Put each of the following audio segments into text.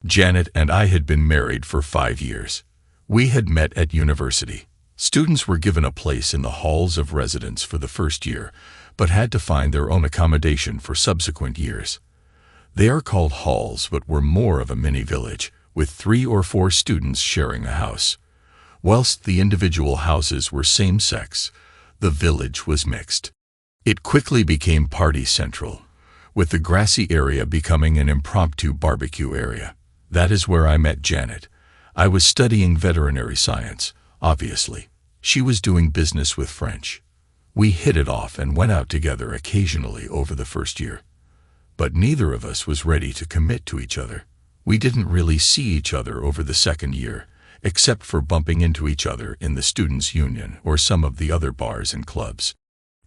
Janet and I had been married for 5 years. We had met at university. Students were given a place in the halls of residence for the first year, but had to find their own accommodation for subsequent years. They are called halls, but were more of a mini-village, with 3 or 4 students sharing a house. Whilst the individual houses were same-sex, the village was mixed. It quickly became party central, with the grassy area becoming an impromptu barbecue area. That is where I met Janet. I was studying veterinary science, obviously. She was doing business with French. We hit it off and went out together occasionally over the first year. But neither of us was ready to commit to each other. We didn't really see each other over the second year, except for bumping into each other in the Students' Union or some of the other bars and clubs.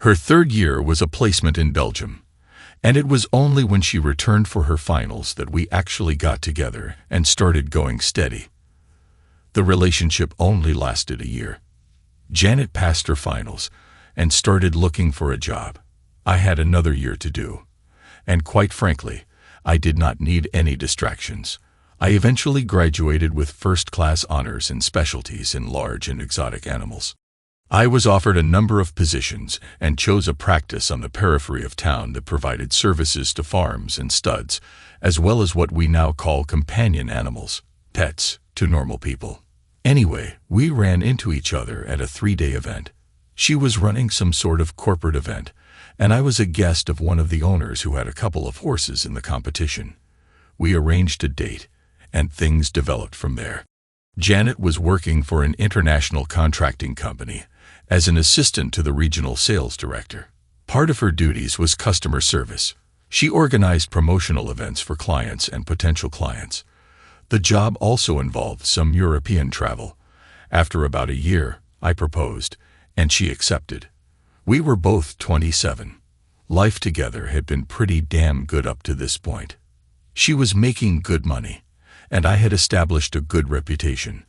Her third year was a placement in Belgium, and it was only when she returned for her finals that we actually got together and started going steady. The relationship only lasted a year. Janet passed her finals and started looking for a job. I had another year to do, and quite frankly, I did not need any distractions. I eventually graduated with first-class honors in specialties in large and exotic animals. I was offered a number of positions and chose a practice on the periphery of town that provided services to farms and studs, as well as what we now call companion animals, pets, to normal people. Anyway, we ran into each other at a 3-day event. She was running some sort of corporate event, and I was a guest of one of the owners who had a couple of horses in the competition. We arranged a date, and things developed from there. Janet was working for an international contracting company as an assistant to the regional sales director. Part of her duties was customer service. She organized promotional events for clients and potential clients. The job also involved some European travel. After about a year, I proposed, and she accepted. We were both 27. Life together had been pretty damn good up to this point. She was making good money, and I had established a good reputation,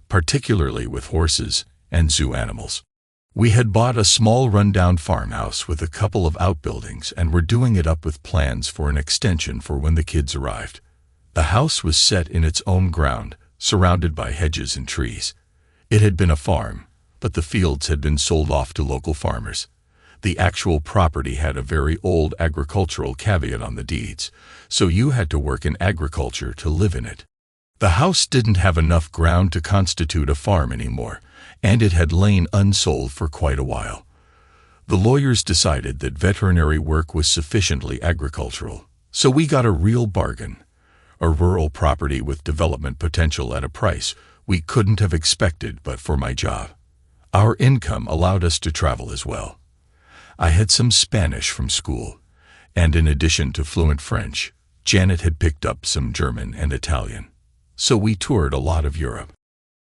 particularly with horses and zoo animals. We had bought a small rundown farmhouse with a couple of outbuildings and were doing it up with plans for an extension for when the kids arrived. The house was set in its own ground, surrounded by hedges and trees. It had been a farm, but the fields had been sold off to local farmers. The actual property had a very old agricultural caveat on the deeds, so you had to work in agriculture to live in it. The house didn't have enough ground to constitute a farm anymore, and it had lain unsold for quite a while. The lawyers decided that veterinary work was sufficiently agricultural, so we got a real bargain. A rural property with development potential at a price we couldn't have expected but for my job. Our income allowed us to travel as well. I had some Spanish from school, and in addition to fluent French, Janet had picked up some German and Italian. So we toured a lot of Europe.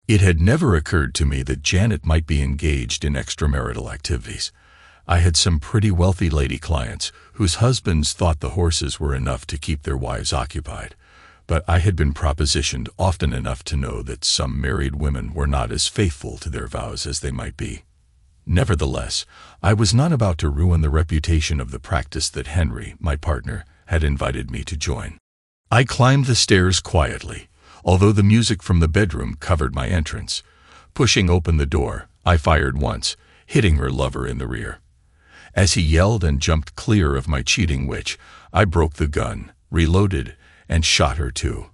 It had never occurred to me that Janet might be engaged in extramarital activities. I had some pretty wealthy lady clients whose husbands thought the horses were enough to keep their wives occupied, but I had been propositioned often enough to know that some married women were not as faithful to their vows as they might be. Nevertheless, I was not about to ruin the reputation of the practice that Henry, my partner, had invited me to join. I climbed the stairs quietly, although the music from the bedroom covered my entrance. Pushing open the door, I fired once, hitting her lover in the rear. As he yelled and jumped clear of my cheating witch, I broke the gun, reloaded, and shot her too.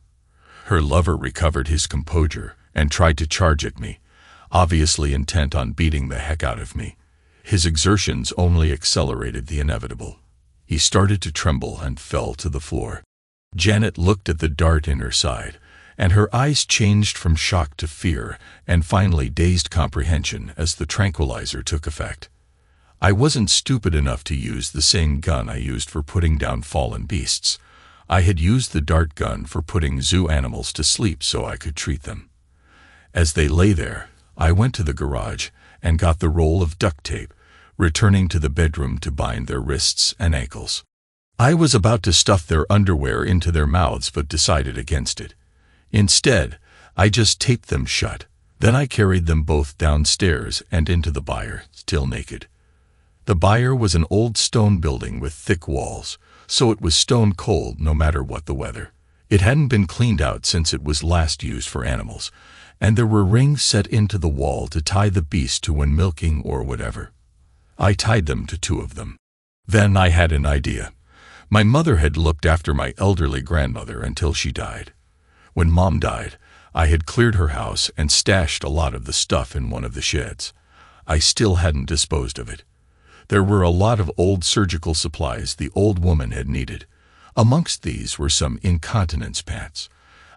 Her lover recovered his composure and tried to charge at me, obviously intent on beating the heck out of me. His exertions only accelerated the inevitable. He started to tremble and fell to the floor. Janet looked at the dart in her side, and her eyes changed from shock to fear and finally dazed comprehension as the tranquilizer took effect. I wasn't stupid enough to use the same gun I used for putting down fallen beasts. I had used the dart gun for putting zoo animals to sleep so I could treat them. As they lay there, I went to the garage and got the roll of duct tape, returning to the bedroom to bind their wrists and ankles. I was about to stuff their underwear into their mouths but decided against it. Instead, I just taped them shut. Then I carried them both downstairs and into the byre, still naked. The byre was an old stone building with thick walls, so it was stone cold no matter what the weather. It hadn't been cleaned out since it was last used for animals, and there were rings set into the wall to tie the beast to when milking or whatever. I tied them to 2 of them. Then I had an idea. My mother had looked after my elderly grandmother until she died. When Mom died, I had cleared her house and stashed a lot of the stuff in one of the sheds. I still hadn't disposed of it. There were a lot of old surgical supplies the old woman had needed. Amongst these were some incontinence pants.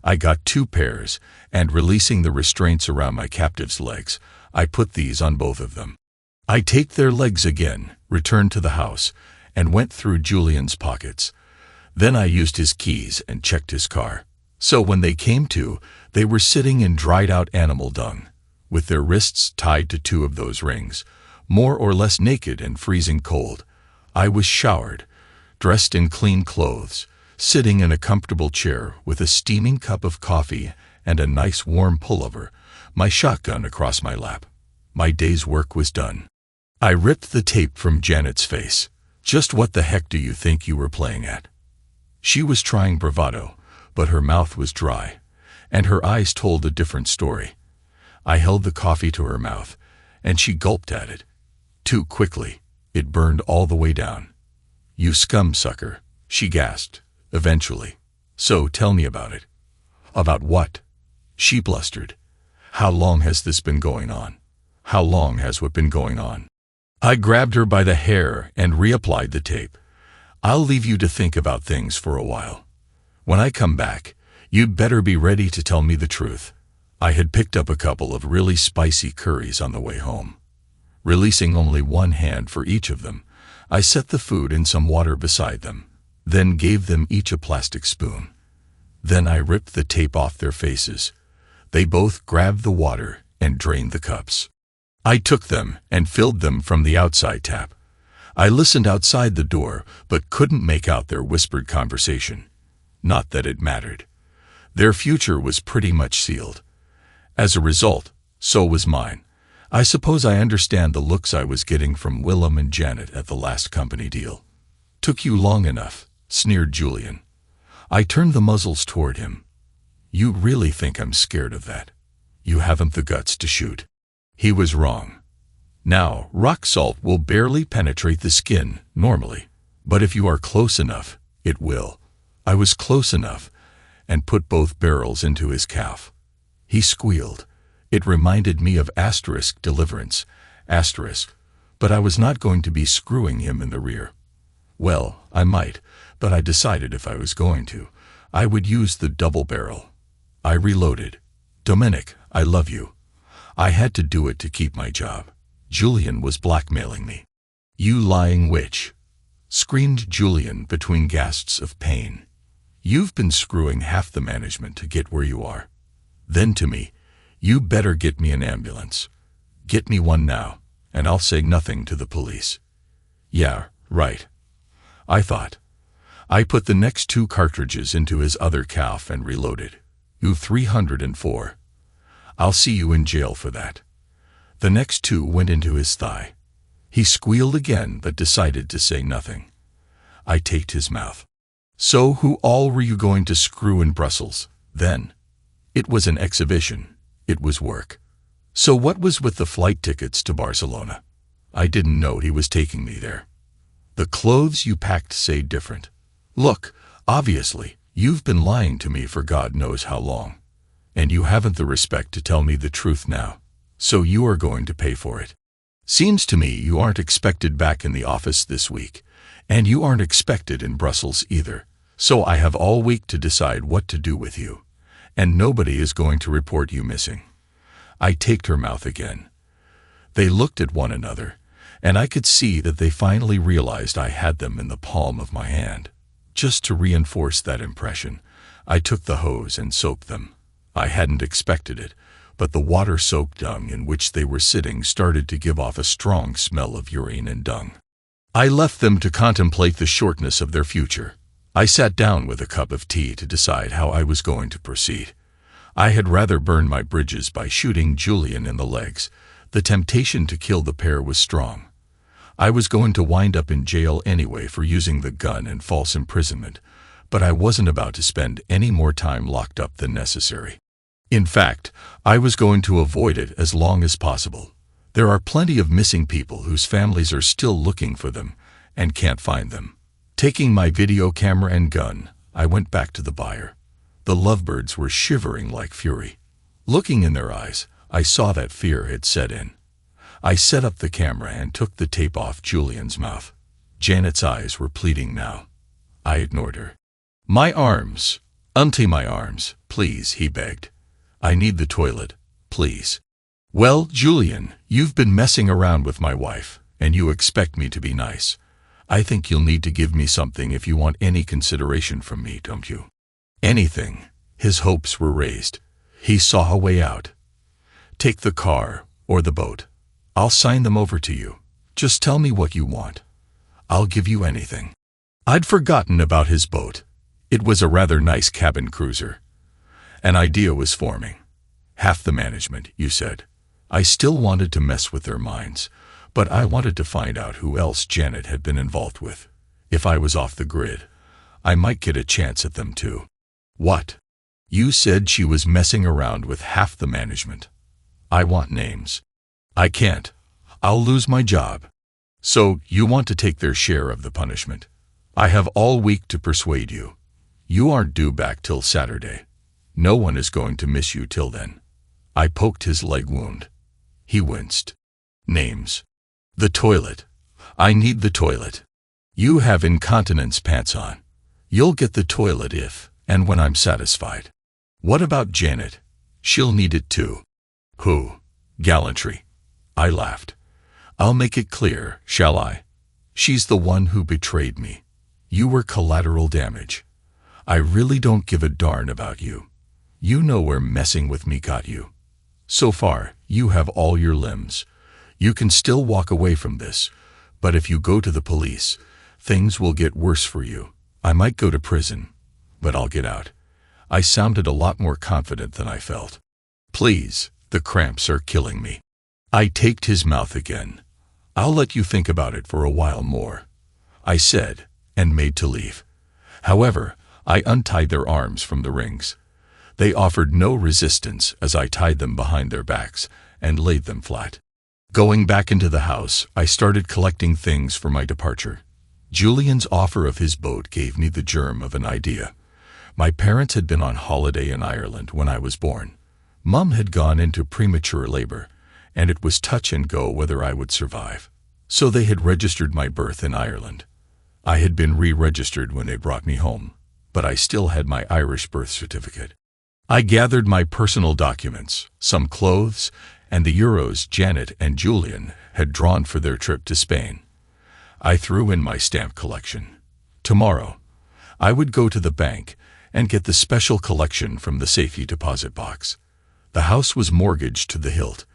I got 2 pairs, and releasing the restraints around my captive's legs, I put these on both of them. I taped their legs again, returned to the house, and went through Julian's pockets. Then I used his keys and checked his car. So when they came to, they were sitting in dried-out animal dung, with their wrists tied to 2 of those rings, more or less naked and freezing cold. I was showered, dressed in clean clothes, sitting in a comfortable chair with a steaming cup of coffee and a nice warm pullover, my shotgun across my lap. My day's work was done. I ripped the tape from Janet's face. "Just what the heck do you think you were playing at?" She was trying bravado, but her mouth was dry, and her eyes told a different story. I held the coffee to her mouth, and she gulped at it. Too quickly, it burned all the way down. "You scum sucker," she gasped, eventually. "So tell me about it." "About what?" She blustered. "How long has this been going on? How long has what been going on?" I grabbed her by the hair and reapplied the tape. "I'll leave you to think about things for a while. When I come back, you'd better be ready to tell me the truth." I had picked up a couple of really spicy curries on the way home. Releasing only one hand for each of them, I set the food in some water beside them, then gave them each a plastic spoon. Then I ripped the tape off their faces. They both grabbed the water and drained the cups. I took them and filled them from the outside tap. I listened outside the door, but couldn't make out their whispered conversation. Not that it mattered. Their future was pretty much sealed. As a result, so was mine. I suppose I understand the looks I was getting from Willem and Janet at the last company deal. "Took you long enough," sneered Julian. I turned the muzzles toward him. "You really think I'm scared of that? You haven't the guts to shoot." He was wrong. Now, rock salt will barely penetrate the skin, normally, but if you are close enough, it will. I was close enough, and put both barrels into his calf. He squealed. It reminded me of * deliverance, *, but I was not going to be screwing him in the rear. Well, I might, but I decided if I was going to, I would use the double barrel. I reloaded. "Dominic, I love you. I had to do it to keep my job. Julian was blackmailing me." "You lying witch," screamed Julian between gasps of pain. "You've been screwing half the management to get where you are." Then to me, "You better get me an ambulance. Get me one now, and I'll say nothing to the police." "Yeah, right," I thought. I put the next 2 cartridges into his other calf and reloaded. U-304. "I'll see you in jail for that." The next 2 went into his thigh. He squealed again but decided to say nothing. I taped his mouth. "So who all were you going to screw in Brussels, then?" It was an exhibition. It was work. "So what was with the flight tickets to Barcelona?" I didn't know he was taking me there. "The clothes you packed say different. Look, obviously, you've been lying to me for God knows how long. And you haven't the respect to tell me the truth now. So you are going to pay for it. Seems to me you aren't expected back in the office this week, and you aren't expected in Brussels either. So I have all week to decide what to do with you. And nobody is going to report you missing." I taped her mouth again. They looked at one another, and I could see that they finally realized I had them in the palm of my hand. Just to reinforce that impression, I took the hose and soaked them. I hadn't expected it, but the water-soaked dung in which they were sitting started to give off a strong smell of urine and dung. I left them to contemplate the shortness of their future. I sat down with a cup of tea to decide how I was going to proceed. I had rather burn my bridges by shooting Julian in the legs. The temptation to kill the pair was strong. I was going to wind up in jail anyway for using the gun and false imprisonment, but I wasn't about to spend any more time locked up than necessary. In fact, I was going to avoid it as long as possible. There are plenty of missing people whose families are still looking for them and can't find them. Taking my video camera and gun, I went back to the buyer. The lovebirds were shivering like fury. Looking in their eyes, I saw that fear had set in. I set up the camera and took the tape off Julian's mouth. Janet's eyes were pleading now. I ignored her. "My arms, untie my arms, please," he begged. "I need the toilet, please." "Well, Julian, you've been messing around with my wife, and you expect me to be nice. I think you'll need to give me something if you want any consideration from me, don't you?" Anything. His hopes were raised. He saw a way out. "Take the car or the boat. I'll sign them over to you. Just tell me what you want. I'll give you anything." I'd forgotten about his boat. It was a rather nice cabin cruiser. An idea was forming. Half the management, you said. I still wanted to mess with their minds, but I wanted to find out who else Janet had been involved with. If I was off the grid, I might get a chance at them too. What? You said she was messing around with half the management. I want names. I can't. I'll lose my job. So, you want to take their share of the punishment. I have all week to persuade you. You aren't due back till Saturday. No one is going to miss you till then. I poked his leg wound. He winced. Names. The toilet. I need the toilet. You have incontinence pants on. You'll get the toilet if and when I'm satisfied. What about Janet? She'll need it too. Who? Gallantry. I laughed. I'll make it clear, shall I? She's the one who betrayed me. You were collateral damage. I really don't give a darn about you. You know where messing with me got you. So far, you have all your limbs. You can still walk away from this, but if you go to the police, things will get worse for you. I might go to prison, but I'll get out. I sounded a lot more confident than I felt. Please, the cramps are killing me. I taped his mouth again. I'll let you think about it for a while more, I said, and made to leave. However, I untied their arms from the rings. They offered no resistance as I tied them behind their backs and laid them flat. Going back into the house, I started collecting things for my departure. Julian's offer of his boat gave me the germ of an idea. My parents had been on holiday in Ireland when I was born. Mum had gone into premature labor, and it was touch and go whether I would survive. So they had registered my birth in Ireland. I had been re-registered when they brought me home, but I still had my Irish birth certificate. I gathered my personal documents, some clothes, and the euros Janet and Julian had drawn for their trip to Spain. I threw in my stamp collection. Tomorrow, I would go to the bank and get the special collection from the safety deposit box. The house was mortgaged to the hilt.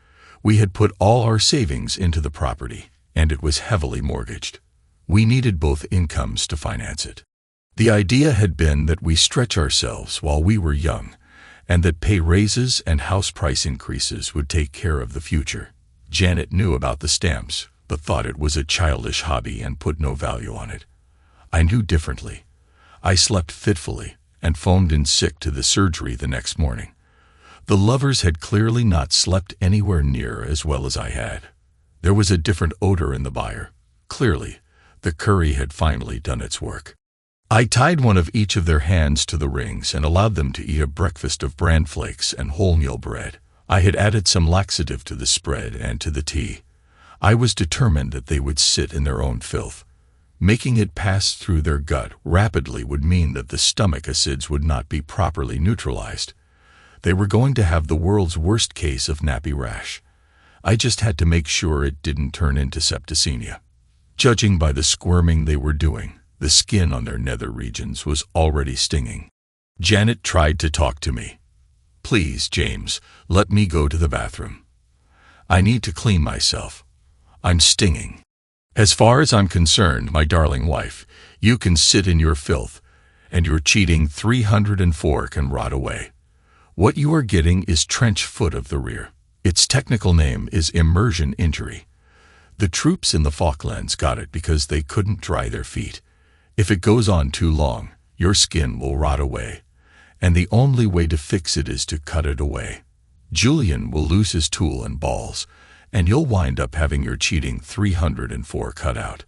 We had put all our savings into the property, and it was heavily mortgaged. We needed both incomes to finance it. The idea had been that we stretch ourselves while we were young, and that pay raises and house price increases would take care of the future. Janet knew about the stamps, but thought it was a childish hobby and put no value on it. I knew differently. I slept fitfully and phoned in sick to the surgery the next morning. The lovers had clearly not slept anywhere near as well as I had. There was a different odor in the byre. Clearly, the curry had finally done its work. I tied one of each of their hands to the rings and allowed them to eat a breakfast of bran flakes and wholemeal bread. I had added some laxative to the spread and to the tea. I was determined that they would sit in their own filth. Making it pass through their gut rapidly would mean that the stomach acids would not be properly neutralized. They were going to have the world's worst case of nappy rash. I just had to make sure it didn't turn into septicemia. Judging by the squirming they were doing, the skin on their nether regions was already stinging. Janet tried to talk to me. "Please, James, let me go to the bathroom. I need to clean myself. I'm stinging." "As far as I'm concerned, my darling wife, you can sit in your filth, and your cheating 304 can rot away. What you are getting is trench foot of the rear. Its technical name is immersion injury. The troops in the Falklands got it because they couldn't dry their feet. If it goes on too long, your skin will rot away, and the only way to fix it is to cut it away. Julian will lose his tool and balls, and you'll wind up having your cheating 304 cut out.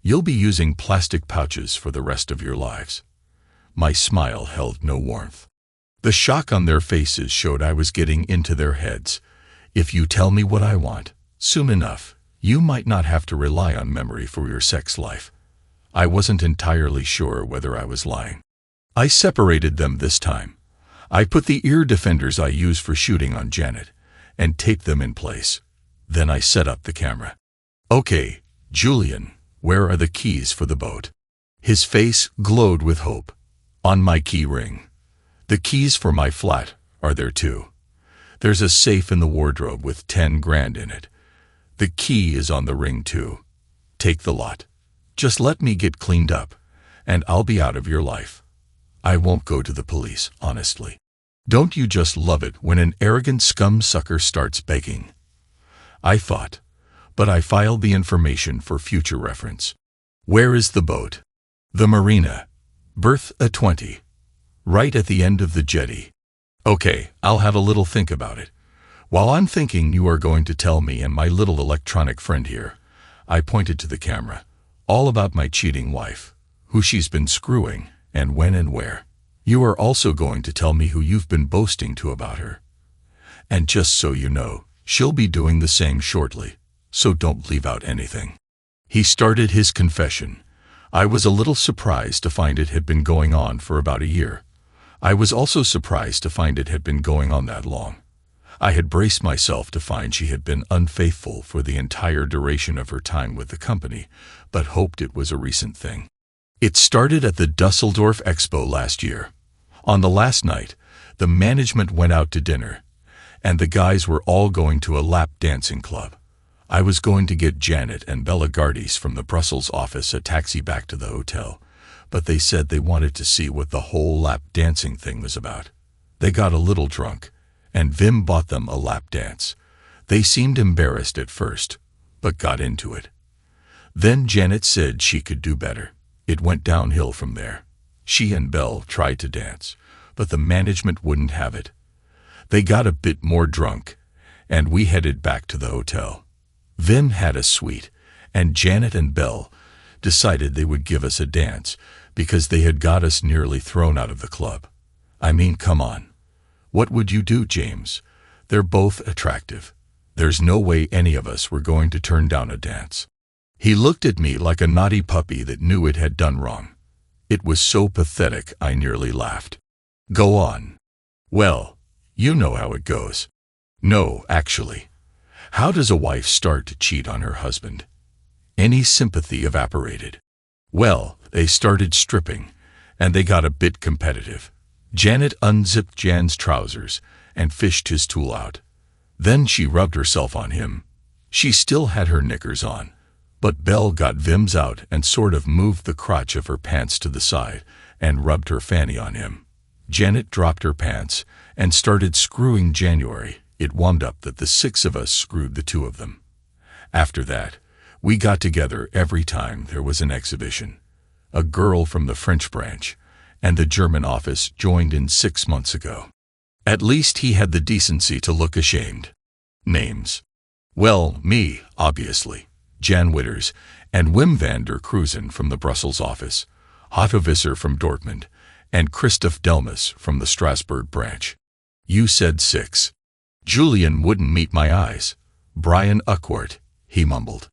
You'll be using plastic pouches for the rest of your lives." My smile held no warmth. The shock on their faces showed I was getting into their heads. If you tell me what I want, soon enough, you might not have to rely on memory for your sex life. I wasn't entirely sure whether I was lying. I separated them this time. I put the ear defenders I use for shooting on Janet and taped them in place. Then I set up the camera. "Okay, Julian, where are the keys for the boat?" His face glowed with hope. "On my key ring. The keys for my flat are there too. There's a safe in the wardrobe with 10 grand in it. The key is on the ring too. Take the lot. Just let me get cleaned up, and I'll be out of your life. I won't go to the police, honestly." Don't you just love it when an arrogant scum sucker starts begging? I thought, but I filed the information for future reference. "Where is the boat?" "The marina. Berth A20. Right at the end of the jetty." "Okay, I'll have a little think about it. While I'm thinking, you are going to tell me and my little electronic friend here," I pointed to the camera, "all about my cheating wife, who she's been screwing, and when and where. You are also going to tell me who you've been boasting to about her. And just so you know, she'll be doing the same shortly, so don't leave out anything." He started his confession. I was a little surprised to find it had been going on for about a year. I was also surprised to find it had been going on that long. I had braced myself to find she had been unfaithful for the entire duration of her time with the company, but hoped it was a recent thing. It started at the Dusseldorf Expo last year. On the last night, the management went out to dinner, and the guys were all going to a lap dancing club. I was going to get Janet and Bella Gardis from the Brussels office a taxi back to the hotel, but they said they wanted to see what the whole lap dancing thing was about. They got a little drunk, and Vim bought them a lap dance. They seemed embarrassed at first, but got into it. Then Janet said she could do better. It went downhill from there. She and Belle tried to dance, but the management wouldn't have it. They got a bit more drunk, and we headed back to the hotel. Vim had a suite, and Janet and Belle decided they would give us a dance because they had got us nearly thrown out of the club. I mean, come on. What would you do, James? They're both attractive. There's no way any of us were going to turn down a dance. He looked at me like a naughty puppy that knew it had done wrong. It was so pathetic I nearly laughed. "Go on." "Well, you know how it goes." "No, actually. How does a wife start to cheat on her husband?" Any sympathy evaporated. "Well, they started stripping, and they got a bit competitive. Janet unzipped Jan's trousers and fished his tool out. Then she rubbed herself on him. She still had her knickers on, but Belle got Vim's out and sort of moved the crotch of her pants to the side and rubbed her fanny on him. Janet dropped her pants and started screwing January. It wound up that the 6 of us screwed the 2 of them. After that, we got together every time there was an exhibition. A girl from the French branch and the German office joined in 6 months ago. At least he had the decency to look ashamed. Names. Well, me, obviously. Jan Witters, and Wim van der Kruisen from the Brussels office, Otto Visser from Dortmund, and Christoph Delmas from the Strasbourg branch. You said 6. Julian wouldn't meet my eyes. Brian Uckwart, he mumbled.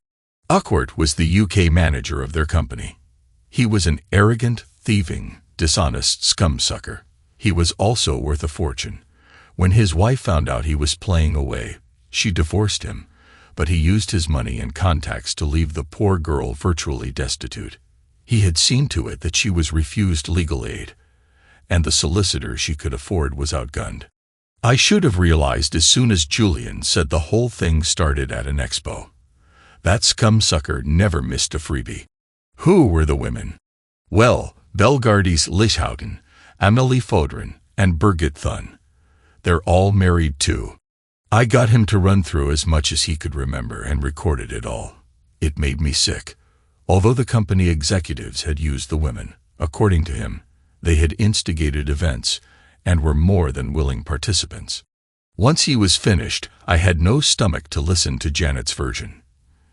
Uckwart was the UK manager of their company. He was an arrogant, thieving, dishonest scumsucker. He was also worth a fortune. When his wife found out he was playing away, she divorced him, but he used his money and contacts to leave the poor girl virtually destitute. He had seen to it that she was refused legal aid, and the solicitor she could afford was outgunned. I should have realized as soon as Julian said the whole thing started at an expo. That scumsucker never missed a freebie. Who were the women? Well, Belgardis Lischhouten, Amelie Fodrin, and Birgit Thun. They're all married too. I got him to run through as much as he could remember and recorded it all. It made me sick. Although the company executives had used the women, according to him, They had instigated events and were more than willing participants. Once he was finished, I had no stomach to listen to Janet's version.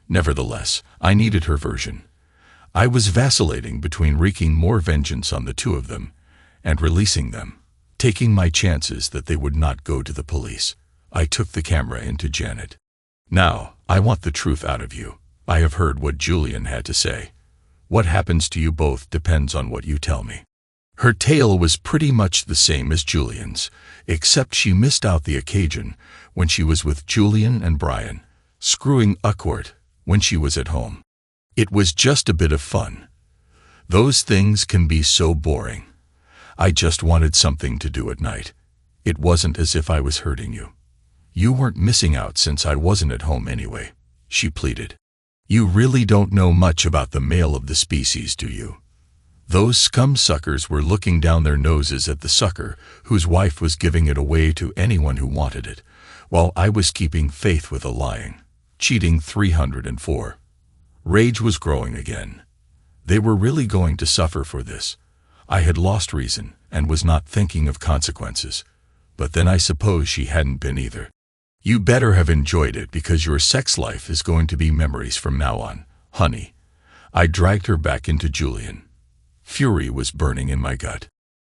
Nevertheless, I needed her version. I was vacillating between wreaking more vengeance on the two of them and releasing them, taking my chances that they would not go to the police. I took the camera into Janet. "Now, I want the truth out of you. I have heard what Julian had to say. What happens to you both depends on what you tell me." Her tale was pretty much the same as Julian's, except she missed out the occasion when she was with Julian and Brian, screwing Uckworth when she was at home. It was just a bit of fun. Those things can be so boring. I just wanted something to do at night. It wasn't as if I was hurting you. You weren't missing out since I wasn't at home anyway, she pleaded. You really don't know much about the male of the species, do you? Those scum suckers were looking down their noses at the sucker whose wife was giving it away to anyone who wanted it, while I was keeping faith with a lying, cheating 304. Rage was growing again. They were really going to suffer for this. I had lost reason and was not thinking of consequences. But then I suppose she hadn't been either. You better have enjoyed it because your sex life is going to be memories from now on, honey. I dragged her back into Julian. Fury was burning in my gut.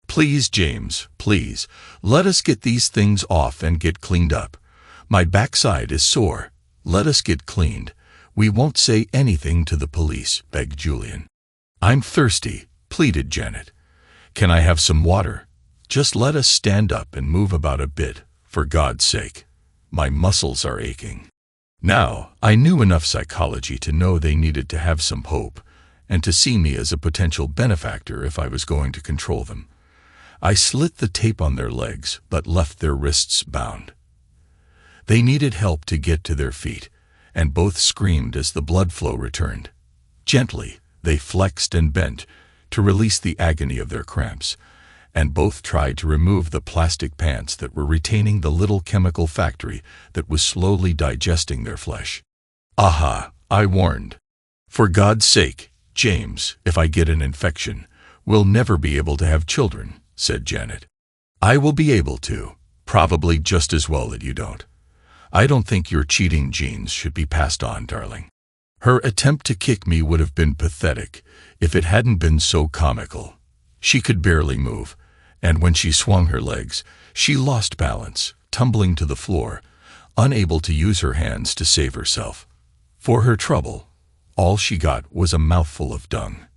Please, James, please, let us get these things off and get cleaned up. My backside is sore. Let us get cleaned. We won't say anything to the police, begged Julian. I'm thirsty, pleaded Janet. Can I have some water? Just let us stand up and move about a bit, for God's sake. My muscles are aching. Now, I knew enough psychology to know they needed to have some hope, and to see me as a potential benefactor if I was going to control them. I slit the tape on their legs, but left their wrists bound. They needed help to get to their feet, and both screamed as the blood flow returned. Gently, they flexed and bent to release the agony of their cramps, and both tried to remove the plastic pants that were retaining the little chemical factory that was slowly digesting their flesh. Aha, I warned. For God's sake, James, if I get an infection, we'll never be able to have children, said Janet. I will be able to, probably just as well that you don't. I don't think your cheating genes should be passed on, darling. Her attempt to kick me would have been pathetic if it hadn't been so comical. She could barely move, and when she swung her legs, she lost balance, tumbling to the floor, unable to use her hands to save herself. For her trouble, all she got was a mouthful of dung.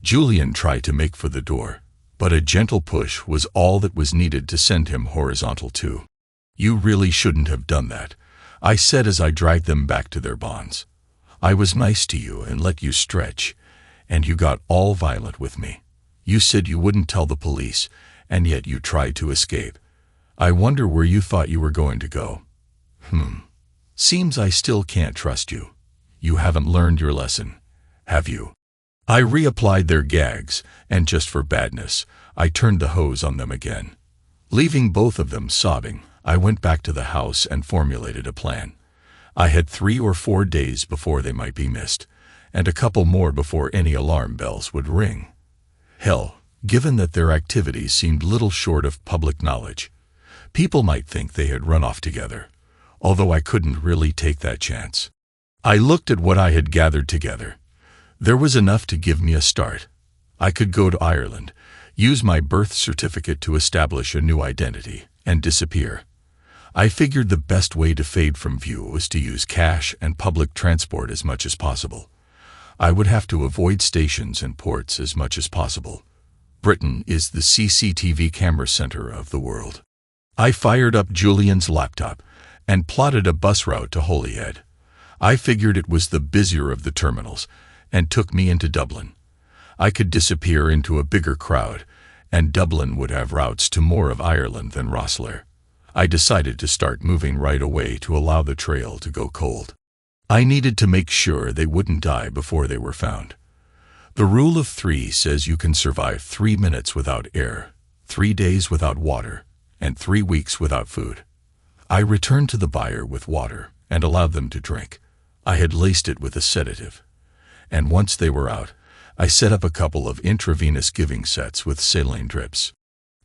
Julian tried to make for the door, but a gentle push was all that was needed to send him horizontal too. You really shouldn't have done that, I said as I dragged them back to their bonds. I was nice to you and let you stretch, and you got all violent with me. You said you wouldn't tell the police, and yet you tried to escape. I wonder where you thought you were going to go. Seems I still can't trust you. You haven't learned your lesson, have you? I reapplied their gags, and just for badness, I turned the hose on them again. Leaving both of them sobbing, I went back to the house and formulated a plan. I had 3 or 4 days before they might be missed, and a couple more before any alarm bells would ring. Hell, given that their activities seemed little short of public knowledge, people might think they had run off together, although I couldn't really take that chance. I looked at what I had gathered together. There was enough to give me a start. I could go to Ireland, use my birth certificate to establish a new identity, and disappear. I figured the best way to fade from view was to use cash and public transport as much as possible. I would have to avoid stations and ports as much as possible. Britain is the CCTV camera center of the world. I fired up Julian's laptop and plotted a bus route to Holyhead. I figured it was the busier of the terminals and took me into Dublin. I could disappear into a bigger crowd, and Dublin would have routes to more of Ireland than Rosslare. I decided to start moving right away to allow the trail to go cold. I needed to make sure they wouldn't die before they were found. The rule of 3 says you can survive 3 minutes without air, 3 days without water, and 3 weeks without food. I returned to the buyer with water and allowed them to drink. I had laced it with a sedative. And once they were out, I set up a couple of intravenous giving sets with saline drips.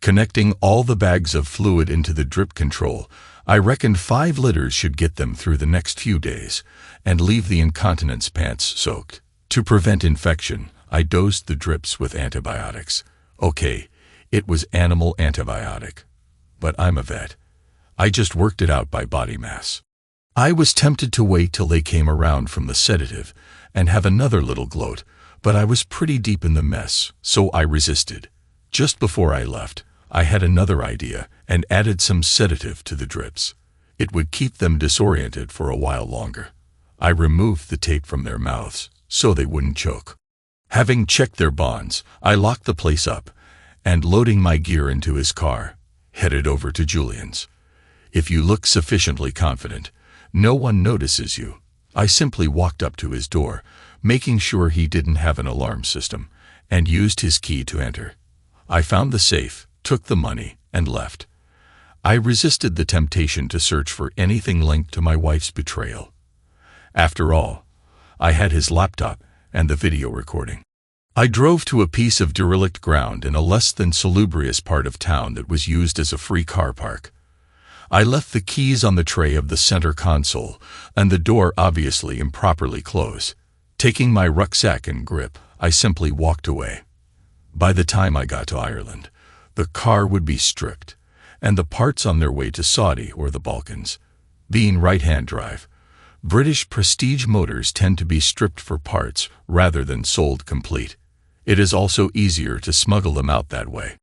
Connecting all the bags of fluid into the drip control, I reckoned 5 liters should get them through the next few days, and leave the incontinence pants soaked. To prevent infection, I dosed the drips with antibiotics. Okay, it was animal antibiotic. But I'm a vet. I just worked it out by body mass. I was tempted to wait till they came around from the sedative and have another little gloat, but I was pretty deep in the mess, so I resisted. Just before I left, I had another idea and added some sedative to the drips. It would keep them disoriented for a while longer. I removed the tape from their mouths so they wouldn't choke. Having checked their bonds, I locked the place up and, loading my gear into his car, headed over to Julian's. If you look sufficiently confident, no one notices you. I simply walked up to his door, making sure he didn't have an alarm system, and used his key to enter. I found the safe, took the money, and left. I resisted the temptation to search for anything linked to my wife's betrayal. After all, I had his laptop and the video recording. I drove to a piece of derelict ground in a less than salubrious part of town that was used as a free car park. I left the keys on the tray of the center console, and the door obviously improperly closed. Taking my rucksack and grip, I simply walked away. By the time I got to Ireland, the car would be stripped, and the parts on their way to Saudi or the Balkans. Being right-hand drive, British prestige motors tend to be stripped for parts rather than sold complete. It is also easier to smuggle them out that way.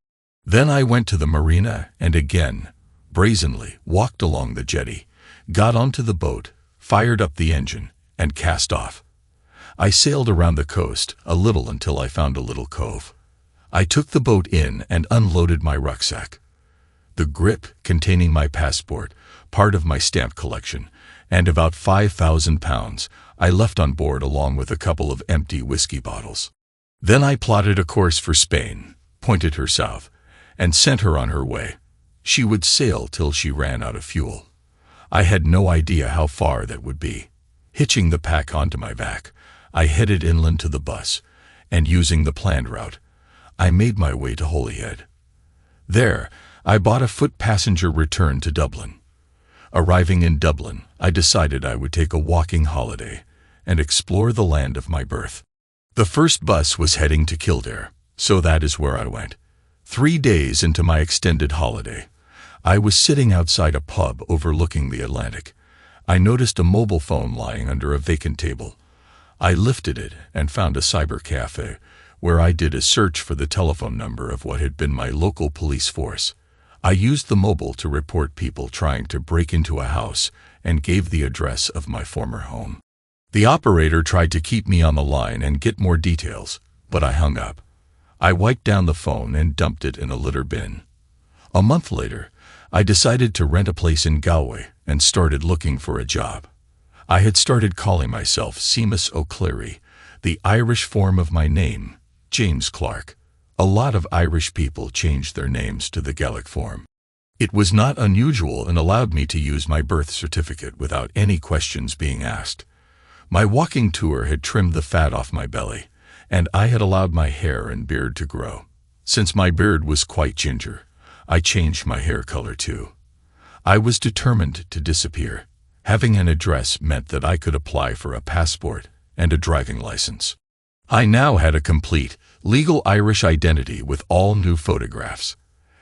Then I went to the marina and again, brazenly, walked along the jetty, got onto the boat, fired up the engine, and cast off. I sailed around the coast a little until I found a little cove. I took the boat in and unloaded my rucksack. The grip containing my passport, part of my stamp collection, and about 5,000 pounds I left on board along with a couple of empty whiskey bottles. Then I plotted a course for Spain, pointed her south, and sent her on her way. She would sail till she ran out of fuel. I had no idea how far that would be. Hitching the pack onto my back, I headed inland to the bus, and using the planned route, I made my way to Holyhead. There, I bought a foot passenger return to Dublin. Arriving in Dublin, I decided I would take a walking holiday and explore the land of my birth. The first bus was heading to Kildare, so that is where I went. 3 days into my extended holiday, I was sitting outside a pub overlooking the Atlantic. I noticed a mobile phone lying under a vacant table. I lifted it and found a cyber cafe, where I did a search for the telephone number of what had been my local police force. I used the mobile to report people trying to break into a house and gave the address of my former home. The operator tried to keep me on the line and get more details, but I hung up. I wiped down the phone and dumped it in a litter bin. A month later, I decided to rent a place in Galway and started looking for a job. I had started calling myself Seamus O'Clery, the Irish form of my name, James Clark. A lot of Irish people changed their names to the Gaelic form. It was not unusual and allowed me to use my birth certificate without any questions being asked. My walking tour had trimmed the fat off my belly, and I had allowed my hair and beard to grow. Since my beard was quite ginger, I changed my hair color too. I was determined to disappear. Having an address meant that I could apply for a passport and a driving license. I now had a complete, legal Irish identity with all new photographs.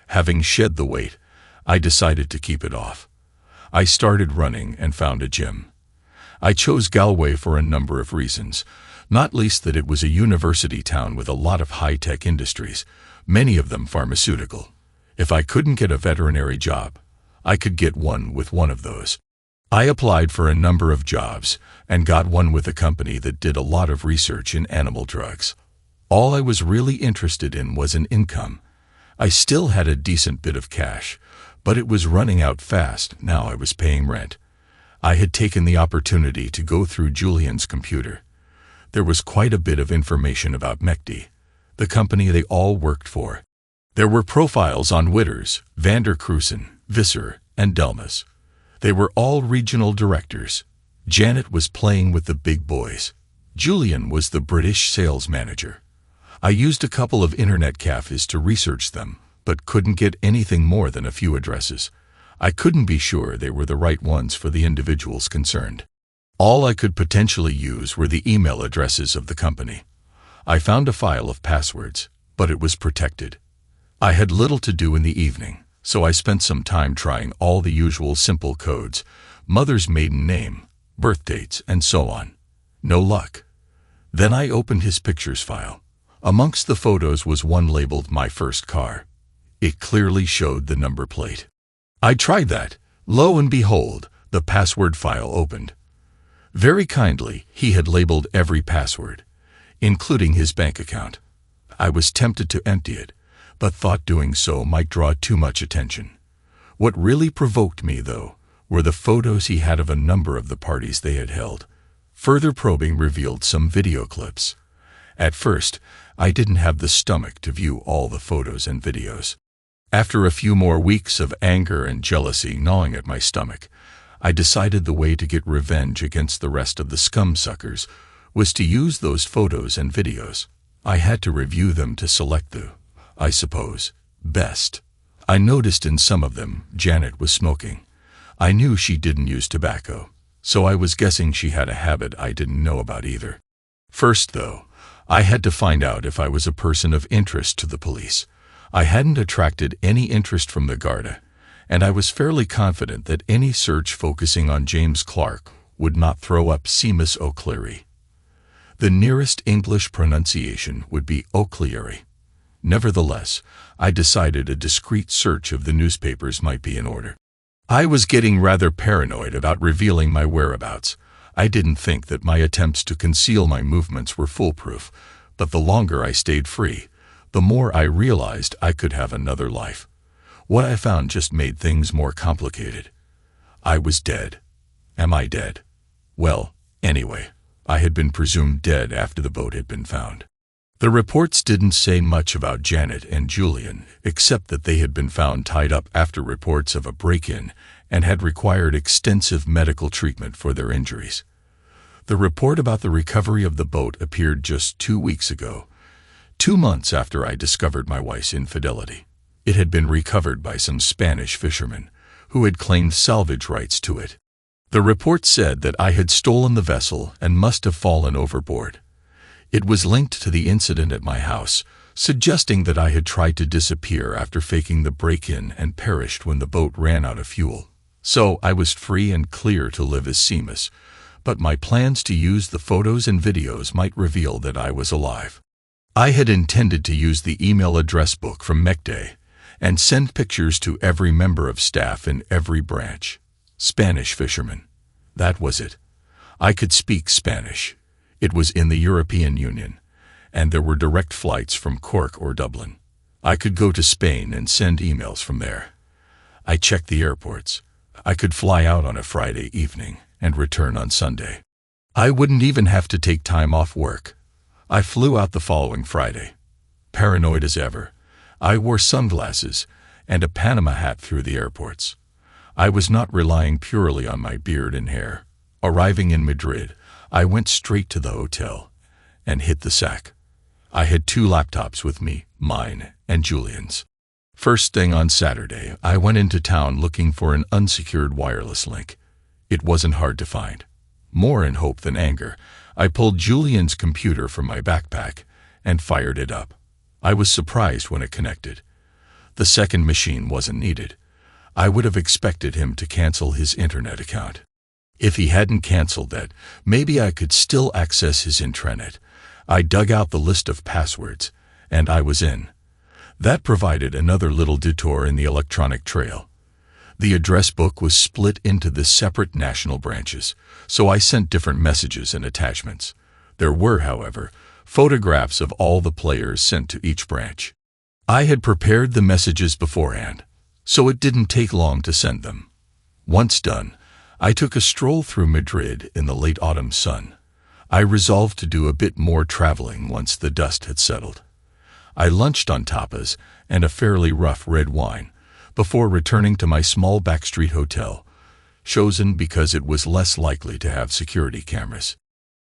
Having shed the weight, I decided to keep it off. I started running and found a gym. I chose Galway for a number of reasons, not least that it was a university town with a lot of high-tech industries, many of them pharmaceutical. If I couldn't get a veterinary job, I could get one with one of those. I applied for a number of jobs and got one with a company that did a lot of research in animal drugs. All I was really interested in was an income. I still had a decent bit of cash, but it was running out fast now I was paying rent. I had taken the opportunity to go through Julian's computer. There was quite a bit of information about Mechty, the company they all worked for. There were profiles on Witters, Vander Kruisen, Visser, and Delmas. They were all regional directors. Janet was playing with the big boys. Julian was the British sales manager. I used a couple of internet cafes to research them, but couldn't get anything more than a few addresses. I couldn't be sure they were the right ones for the individuals concerned. All I could potentially use were the email addresses of the company. I found a file of passwords, but it was protected. I had little to do in the evening, so I spent some time trying all the usual simple codes, mother's maiden name, birth dates, and so on. No luck. Then I opened his pictures file. Amongst the photos was one labeled "My First Car." It clearly showed the number plate. I tried that. Lo and behold, the password file opened. Very kindly, he had labeled every password, including his bank account. I was tempted to empty it, but thought doing so might draw too much attention. What really provoked me, though, were the photos he had of a number of the parties they had held. Further probing revealed some video clips. At first, I didn't have the stomach to view all the photos and videos. After a few more weeks of anger and jealousy gnawing at my stomach, I decided the way to get revenge against the rest of the scum-suckers was to use those photos and videos. I had to review them to select the, I suppose, best. I noticed in some of them Janet was smoking. I knew she didn't use tobacco, so I was guessing she had a habit I didn't know about either. First, though, I had to find out if I was a person of interest to the police. I hadn't attracted any interest from the Garda, and I was fairly confident that any search focusing on James Clark would not throw up Seamus O'Cleary. The nearest English pronunciation would be O'Cleary. Nevertheless, I decided a discreet search of the newspapers might be in order. I was getting rather paranoid about revealing my whereabouts. I didn't think that my attempts to conceal my movements were foolproof, but the longer I stayed free, the more I realized I could have another life. What I found just made things more complicated. I was dead. Am I dead? Well, anyway, I had been presumed dead after the boat had been found. The reports didn't say much about Janet and Julian, except that they had been found tied up after reports of a break-in and had required extensive medical treatment for their injuries. The report about the recovery of the boat appeared just 2 weeks ago, 2 months after I discovered my wife's infidelity. It had been recovered by some Spanish fishermen, who had claimed salvage rights to it. The report said that I had stolen the vessel and must have fallen overboard. It was linked to the incident at my house, suggesting that I had tried to disappear after faking the break-in and perished when the boat ran out of fuel. So I was free and clear to live as Seamus, but my plans to use the photos and videos might reveal that I was alive. I had intended to use the email address book from McDay and send pictures to every member of staff in every branch. Spanish fishermen. That was it. I could speak Spanish. It was in the European Union, and there were direct flights from Cork or Dublin. I could go to Spain and send emails from there. I checked the airports. I could fly out on a Friday evening and return on Sunday. I wouldn't even have to take time off work. I flew out the following Friday. Paranoid as ever, I wore sunglasses and a Panama hat through the airports. I was not relying purely on my beard and hair. Arriving in Madrid, I went straight to the hotel and hit the sack. I had 2 laptops with me, mine and Julian's. First thing on Saturday, I went into town looking for an unsecured wireless link. It wasn't hard to find. More in hope than anger, I pulled Julian's computer from my backpack and fired it up. I was surprised when it connected. The second machine wasn't needed. I would have expected him to cancel his internet account. If he hadn't canceled that, maybe I could still access his intranet. I dug out the list of passwords, and I was in. That provided another little detour in the electronic trail. The address book was split into the separate national branches, so I sent different messages and attachments. There were, however, photographs of all the players sent to each branch. I had prepared the messages beforehand, so it didn't take long to send them. Once done, I took a stroll through Madrid in the late autumn sun. I resolved to do a bit more traveling once the dust had settled. I lunched on tapas and a fairly rough red wine before returning to my small backstreet hotel, chosen because it was less likely to have security cameras.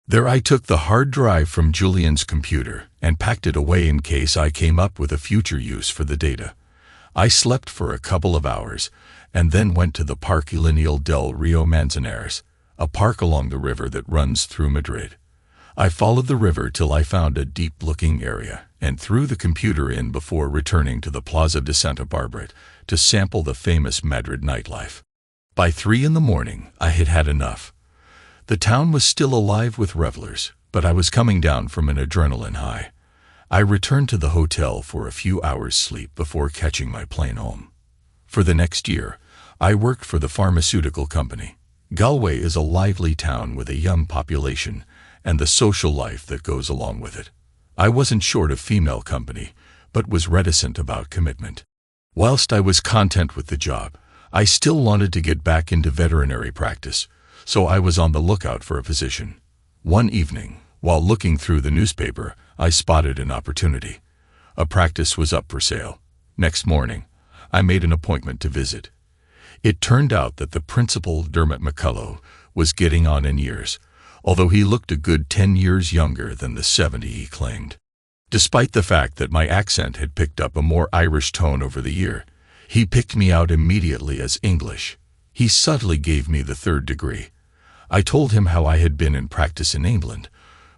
There I took the hard drive from Julian's computer and packed it away in case I came up with a future use for the data. I slept for a couple of hours, and then went to the Parque Lineal del Rio Manzanares, a park along the river that runs through Madrid. I followed the river till I found a deep-looking area, and threw the computer in before returning to the Plaza de Santa Barbara to sample the famous Madrid nightlife. By 3 in the morning, I had had enough. The town was still alive with revelers, but I was coming down from an adrenaline high. I returned to the hotel for a few hours' sleep before catching my plane home. For the next year, I worked for the pharmaceutical company. Galway is a lively town with a young population and the social life that goes along with it. I wasn't short of female company, but was reticent about commitment. Whilst I was content with the job, I still wanted to get back into veterinary practice, so I was on the lookout for a position. One evening, while looking through the newspaper, I spotted an opportunity. A practice was up for sale. Next morning, I made an appointment to visit. It turned out that the principal, Dermot McCullough, was getting on in years, although he looked a good 10 years younger than the 70 he claimed. Despite the fact that my accent had picked up a more Irish tone over the year, he picked me out immediately as English. He subtly gave me the 3rd degree. I told him how I had been in practice in England,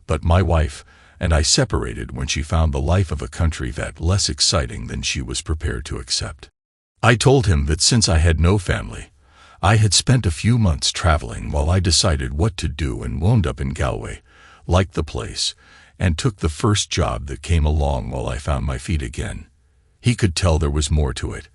but my wife and I separated when she found the life of a country vet less exciting than she was prepared to accept. I told him that since I had no family, I had spent a few months traveling while I decided what to do and wound up in Galway, liked the place, and took the first job that came along while I found my feet again. He could tell there was more to it,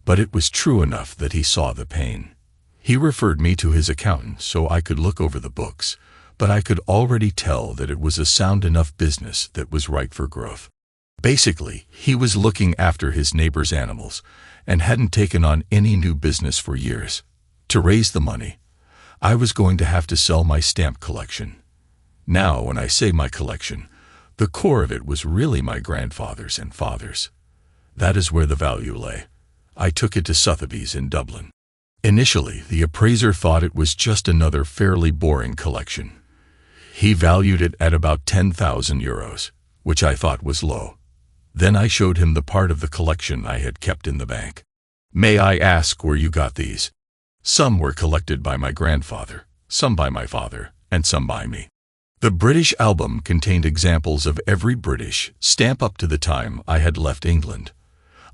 but it was true enough that he saw the pain. He referred me to his accountant so I could look over the books, but I could already tell that it was a sound enough business that was ripe for growth. Basically, he was looking after his neighbor's animals and hadn't taken on any new business for years. To raise the money, I was going to have to sell my stamp collection. Now, when I say my collection, the core of it was really my grandfather's and father's. That is where the value lay. I took it to Sotheby's in Dublin. Initially, the appraiser thought it was just another fairly boring collection. He valued it at about 10,000 euros, which I thought was low. Then I showed him the part of the collection I had kept in the bank. "May I ask where you got these?" "Some were collected by my grandfather, some by my father, and some by me." The British album contained examples of every British stamp up to the time I had left England.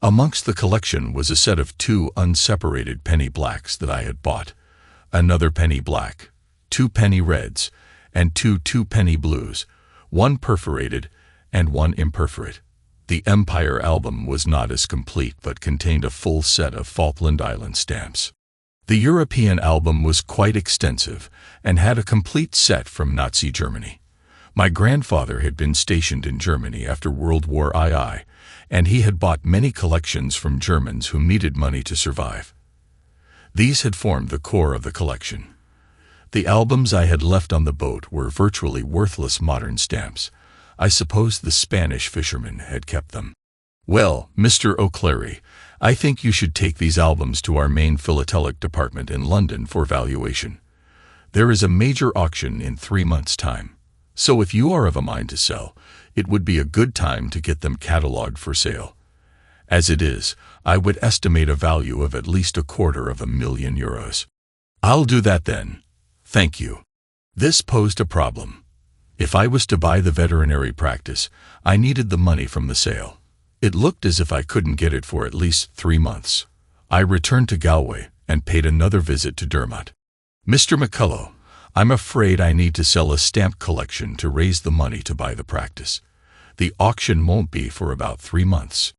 Amongst the collection was a set of 2 unseparated penny blacks that I had bought, another penny black, 2 penny reds, and 2 two-penny blues, 1 perforated and 1 imperforate. The Empire album was not as complete but contained a full set of Falkland Island stamps. The European album was quite extensive and had a complete set from Nazi Germany. My grandfather had been stationed in Germany after World War II, and he had bought many collections from Germans who needed money to survive. These had formed the core of the collection. The albums I had left on the boat were virtually worthless modern stamps. I suppose the Spanish fishermen had kept them. "Well, Mr. O'Clery, I think you should take these albums to our main philatelic department in London for valuation. There is a major auction in 3 months' time, so if you are of a mind to sell, it would be a good time to get them catalogued for sale. As it is, I would estimate a value of at least €250,000. "I'll do that then. Thank you." This posed a problem. If I was to buy the veterinary practice, I needed the money from the sale. It looked as if I couldn't get it for at least 3 months. I returned to Galway and paid another visit to Dermot. "Mr. McCullough, I'm afraid I need to sell a stamp collection to raise the money to buy the practice. The auction won't be for about 3 months.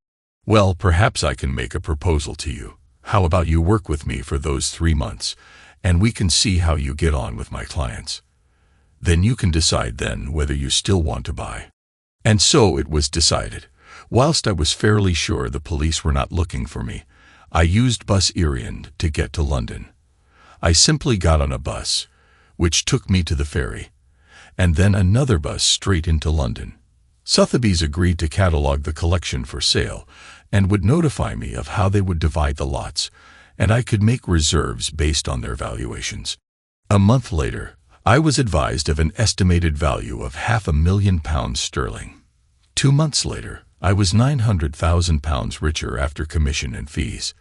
Well, perhaps I can make a proposal to you. How about you work with me for those 3 months, and we can see how you get on with my clients. Then you can decide then whether you still want to buy." And so it was decided. Whilst I was fairly sure the police were not looking for me, I used Bus Eirian to get to London. I simply got on a bus, which took me to the ferry, and then another bus straight into London. Sotheby's agreed to catalogue the collection for sale and would notify me of how they would divide the lots, and I could make reserves based on their valuations. A month later, I was advised of an estimated value of £500,000 sterling. 2 months later, I was £900,000 richer after commission and fees.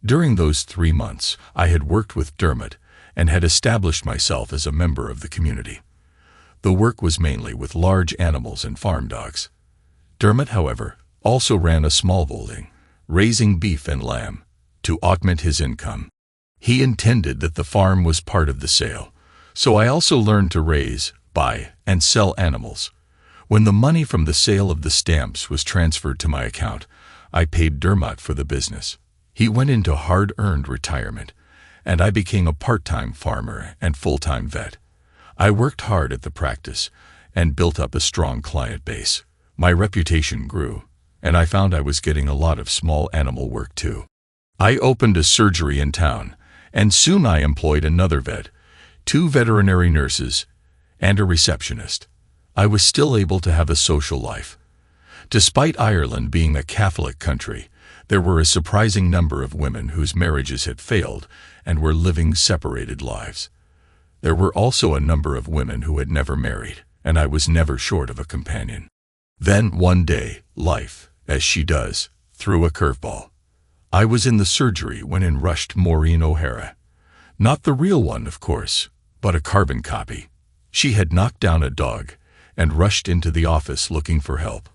During those 3 months, I had worked with Dermot and had established myself as a member of the community. The work was mainly with large animals and farm dogs. Dermot, however, also ran a small holding, raising beef and lamb, to augment his income. He intended that the farm was part of the sale, so I also learned to raise, buy, and sell animals. When the money from the sale of the stamps was transferred to my account, I paid Dermot for the business. He went into hard-earned retirement, and I became a part-time farmer and full-time vet. I worked hard at the practice and built up a strong client base. My reputation grew, and I found I was getting a lot of small animal work too. I opened a surgery in town, and soon I employed another vet, 2 veterinary nurses, and a receptionist. I was still able to have a social life. Despite Ireland being a Catholic country, there were a surprising number of women whose marriages had failed and were living separated lives. There were also a number of women who had never married, and I was never short of a companion. Then, one day, life, as she does, threw a curveball. I was in the surgery when in rushed Maureen O'Hara. Not the real one, of course, but a carbon copy. She had knocked down a dog and rushed into the office looking for help.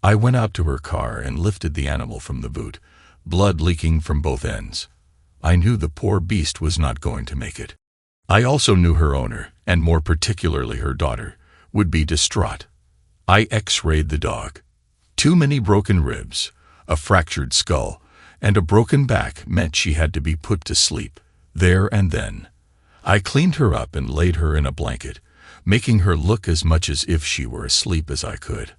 I went out to her car and lifted the animal from the boot, blood leaking from both ends. I knew the poor beast was not going to make it. I also knew her owner, and more particularly her daughter, would be distraught. I X-rayed the dog. Too many broken ribs, a fractured skull, and a broken back meant she had to be put to sleep, there and then. I cleaned her up and laid her in a blanket, making her look as much as if she were asleep as I could.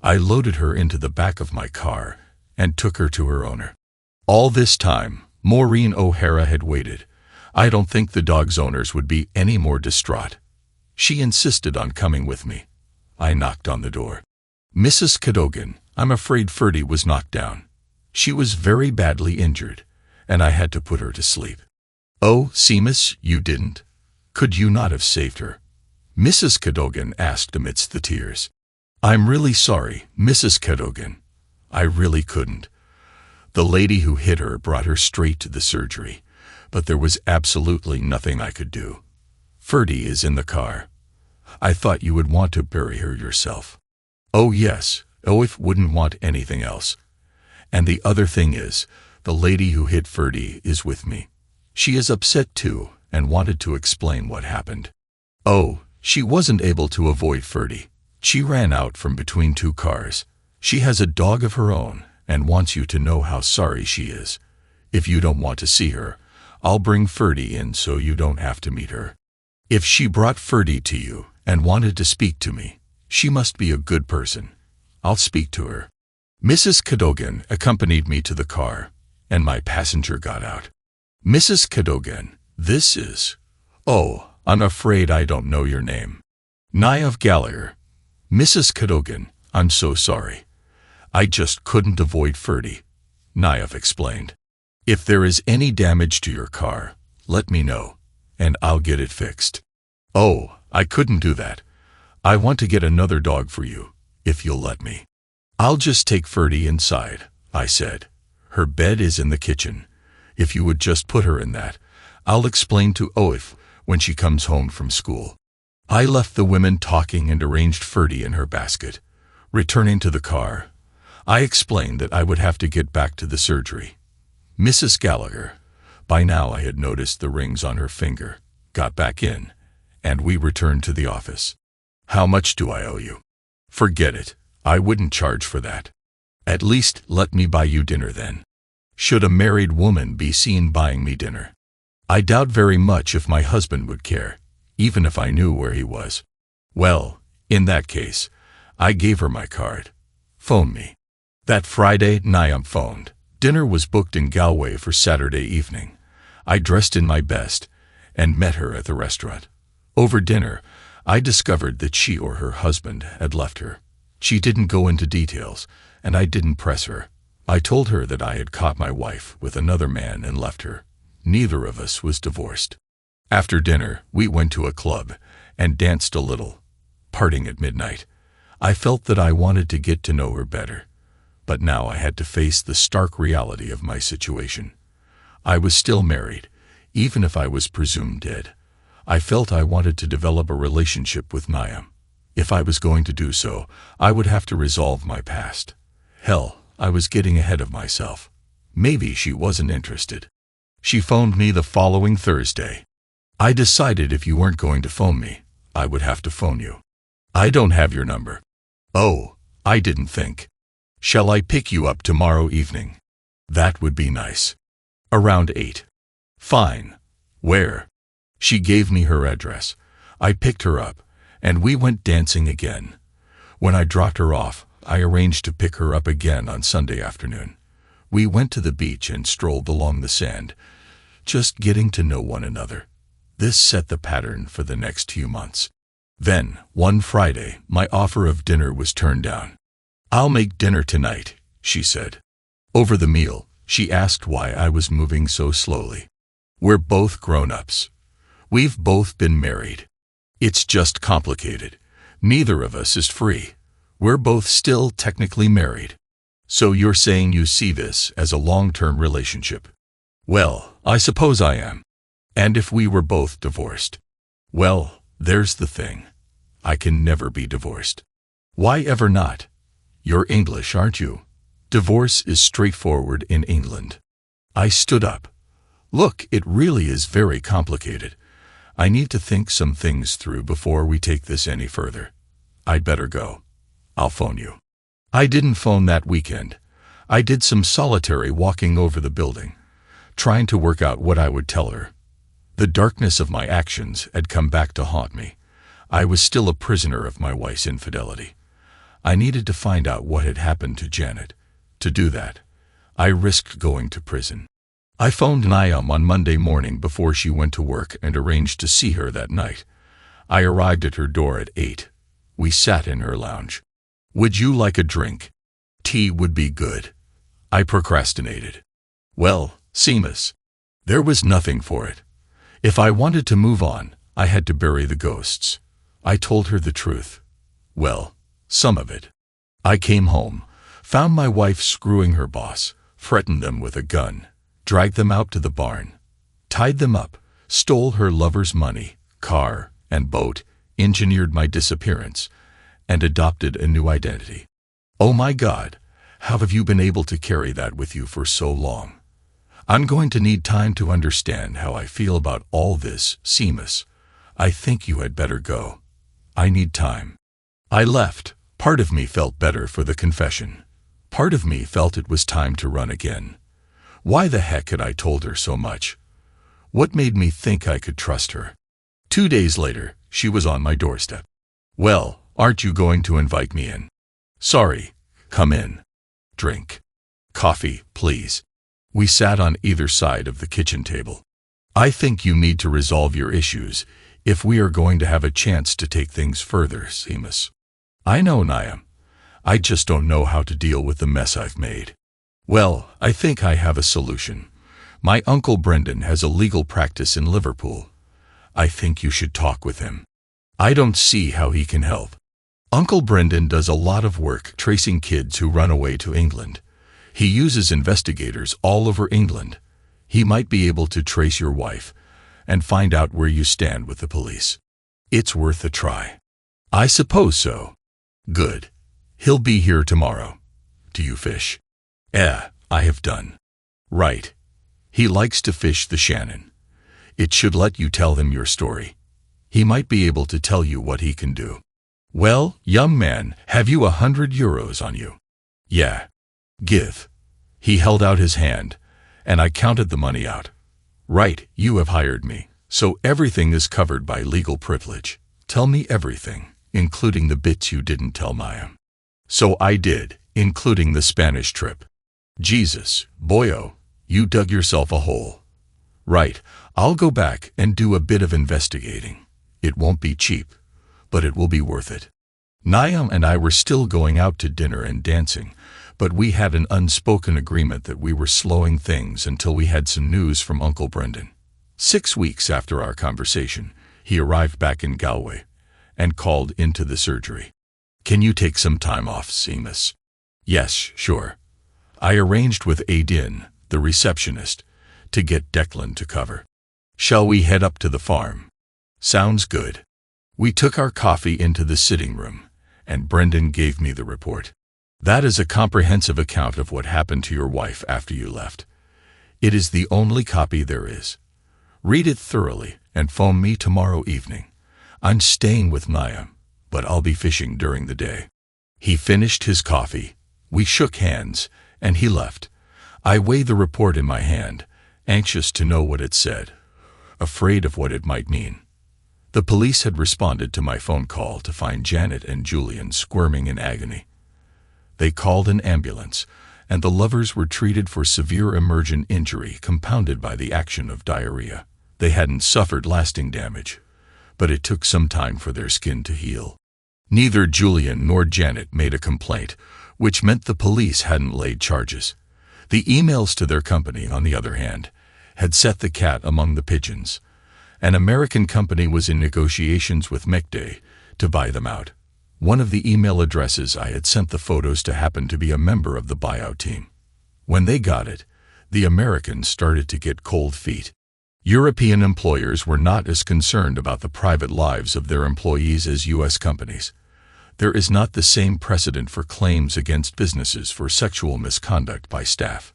I loaded her into the back of my car and took her to her owner. All this time, Maureen O'Hara had waited. I don't think the dog's owners would be any more distraught. She insisted on coming with me. I knocked on the door. "Mrs. Cadogan, I'm afraid Ferdy was knocked down. She was very badly injured, and I had to put her to sleep." "Oh, Seamus, you didn't? Could you not have saved her?" Mrs. Cadogan asked amidst the tears. "I'm really sorry, Mrs. Cadogan. I really couldn't. The lady who hit her brought her straight to the surgery, but there was absolutely nothing I could do. Ferdy is in the car. I thought you would want to bury her yourself." "Oh yes, Oif wouldn't want anything else. And the other thing is, the lady who hit Ferdy is with me. She is upset too and wanted to explain what happened." "Oh, she wasn't able to avoid Ferdy. She ran out from between 2 cars. She has a dog of her own and wants you to know how sorry she is. If you don't want to see her, I'll bring Ferdy in so you don't have to meet her. If she brought Ferdy to you and wanted to speak to me, she must be a good person. I'll speak to her." Mrs. Cadogan accompanied me to the car, and my passenger got out. "Mrs. Cadogan, this is... Oh, I'm afraid I don't know your name." "Niamh Gallagher." "Mrs. Cadogan, I'm so sorry. I just couldn't avoid Ferdy," Niamh explained. "If there is any damage to your car, let me know, and I'll get it fixed." "Oh, I couldn't do that. I want to get another dog for you, if you'll let me." "I'll just take Ferdy inside," I said. "Her bed is in the kitchen. If you would just put her in that, I'll explain to Oif when she comes home from school." I left the women talking and arranged Ferdy in her basket. Returning to the car, I explained that I would have to get back to the surgery. Mrs. Gallagher, by now I had noticed the rings on her finger, got back in, and we returned to the office. "How much do I owe you?" "Forget it. I wouldn't charge for that." "At least let me buy you dinner then." Should a married woman be seen buying me dinner? I doubt very much if my husband would care, even if I knew where he was. Well, in that case, I gave her my card. "Phone me." That Friday, Niamh phoned. Dinner was booked in Galway for Saturday evening. I dressed in my best and met her at the restaurant. Over dinner, I discovered that she or her husband had left her. She didn't go into details, and I didn't press her. I told her that I had caught my wife with another man and left her. Neither of us was divorced. After dinner, we went to a club and danced a little. Parting at midnight, I felt that I wanted to get to know her better, but now I had to face the stark reality of my situation. I was still married, even if I was presumed dead. I felt I wanted to develop a relationship with Niam. If I was going to do so, I would have to resolve my past. Hell, I was getting ahead of myself. Maybe she wasn't interested. She phoned me the following Thursday. I decided if you weren't going to phone me, I would have to phone you. I don't have your number. Oh, I didn't think. Shall I pick you up tomorrow evening? That would be nice. Around 8. Fine. Where? She gave me her address. I picked her up, and we went dancing again. When I dropped her off, I arranged to pick her up again on Sunday afternoon. We went to the beach and strolled along the sand, just getting to know one another. This set the pattern for the next few months. Then, one Friday, my offer of dinner was turned down. I'll make dinner tonight, she said. Over the meal, she asked why I was moving so slowly. We're both grown-ups. We've both been married. It's just complicated. Neither of us is free. We're both still technically married. So you're saying you see this as a long-term relationship? Well, I suppose I am. And if we were both divorced? Well, there's the thing. I can never be divorced. Why ever not? You're English, aren't you? Divorce is straightforward in England. I stood up. Look, it really is very complicated. I need to think some things through before we take this any further. I'd better go. I'll phone you. I didn't phone that weekend. I did some solitary walking over the building, trying to work out what I would tell her. The darkness of my actions had come back to haunt me. I was still a prisoner of my wife's infidelity. I needed to find out what had happened to Janet. To do that, I risked going to prison. I phoned Niam on Monday morning before she went to work and arranged to see her that night. I arrived at her door at 8. We sat in her lounge. Would you like a drink? Tea would be good. I procrastinated. Well, Seamus, there was nothing for it. If I wanted to move on, I had to bury the ghosts. I told her the truth. Well, some of it. I came home, found my wife screwing her boss, threatened them with a gun, dragged them out to the barn, tied them up, stole her lover's money, car, and boat, engineered my disappearance, and adopted a new identity. Oh my God, how have you been able to carry that with you for so long? I'm going to need time to understand how I feel about all this, Seamus. I think you had better go. I need time. I left. Part of me felt better for the confession. Part of me felt it was time to run again. Why the heck had I told her so much? What made me think I could trust her? 2 days later, she was on my doorstep. Well, aren't you going to invite me in? Sorry. Come in. Drink. Coffee, please. We sat on either side of the kitchen table. I think you need to resolve your issues if we are going to have a chance to take things further, Seamus. I know, Niam. I just don't know how to deal with the mess I've made. Well, I think I have a solution. My uncle Brendan has a legal practice in Liverpool. I think you should talk with him. I don't see how he can help. Uncle Brendan does a lot of work tracing kids who run away to England. He uses investigators all over England. He might be able to trace your wife and find out where you stand with the police. It's worth a try. I suppose so. Good. He'll be here tomorrow. Do you fish? I have done. Right. He likes to fish the Shannon. It should let you tell him your story. He might be able to tell you what he can do. Well, young man, have you €100 on you? Yeah. Give. He held out his hand, and I counted the money out. Right, you have hired me, so everything is covered by legal privilege. Tell me everything, including the bits you didn't tell Maya. So I did, including the Spanish trip. Jesus, boyo, you dug yourself a hole. Right, I'll go back and do a bit of investigating. It won't be cheap, but it will be worth it. Niam and I were still going out to dinner and dancing, but we had an unspoken agreement that we were slowing things until we had some news from Uncle Brendan. 6 weeks after our conversation, he arrived back in Galway and called into the surgery. Can you take some time off, Seamus? Yes, sure. I arranged with Aidin, the receptionist, to get Declan to cover. Shall we head up to the farm? Sounds good. We took our coffee into the sitting room, and Brendan gave me the report. That is a comprehensive account of what happened to your wife after you left. It is the only copy there is. Read it thoroughly and phone me tomorrow evening. I'm staying with Naya, but I'll be fishing during the day. He finished his coffee. We shook hands, and he left. I weighed the report in my hand, anxious to know what it said, afraid of what it might mean. The police had responded to my phone call to find Janet and Julian squirming in agony. They called an ambulance, and the lovers were treated for severe emergent injury compounded by the action of diarrhea. They hadn't suffered lasting damage, but it took some time for their skin to heal. Neither Julian nor Janet made a complaint, which meant the police hadn't laid charges. The emails to their company, on the other hand, had set the cat among the pigeons. An American company was in negotiations with McDay to buy them out. One of the email addresses I had sent the photos to happened to be a member of the buyout team. When they got it, the Americans started to get cold feet. European employers were not as concerned about the private lives of their employees as U.S. companies. There is not the same precedent for claims against businesses for sexual misconduct by staff.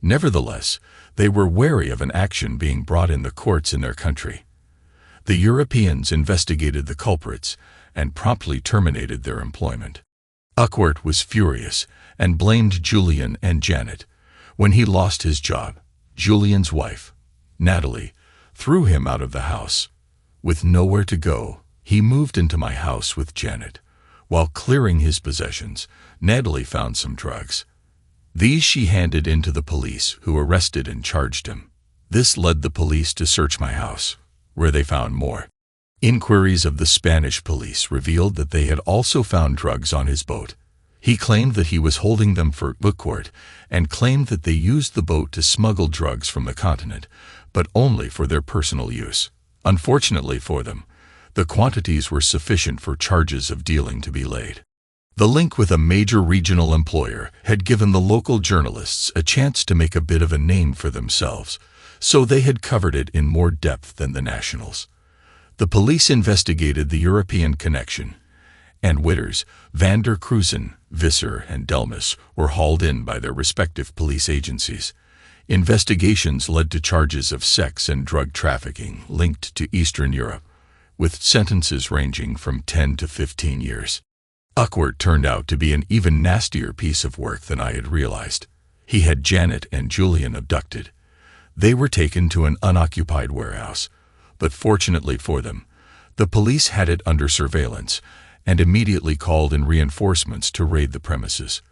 Nevertheless, they were wary of an action being brought in the courts in their country. The Europeans investigated the culprits and promptly terminated their employment. Uckworth was furious and blamed Julian and Janet. When he lost his job, Julian's wife, Natalie, threw him out of the house. With nowhere to go, he moved into my house with Janet. While clearing his possessions, Natalie found some drugs. These she handed in to the police, who arrested and charged him. This led the police to search my house, where they found more. Inquiries of the Spanish police revealed that they had also found drugs on his boat. He claimed that he was holding them for Uckworth and claimed that they used the boat to smuggle drugs from the continent, but only for their personal use. Unfortunately for them, the quantities were sufficient for charges of dealing to be laid. The link with a major regional employer had given the local journalists a chance to make a bit of a name for themselves, so they had covered it in more depth than the nationals. The police investigated the European connection, and Witters, Van der Kruisen, Visser, and Delmas were hauled in by their respective police agencies. Investigations led to charges of sex and drug trafficking linked to Eastern Europe, with sentences ranging from 10 to 15 years. Uckworth turned out to be an even nastier piece of work than I had realized. He had Janet and Julian abducted. They were taken to an unoccupied warehouse, but fortunately for them, the police had it under surveillance and immediately called in reinforcements to raid the premises.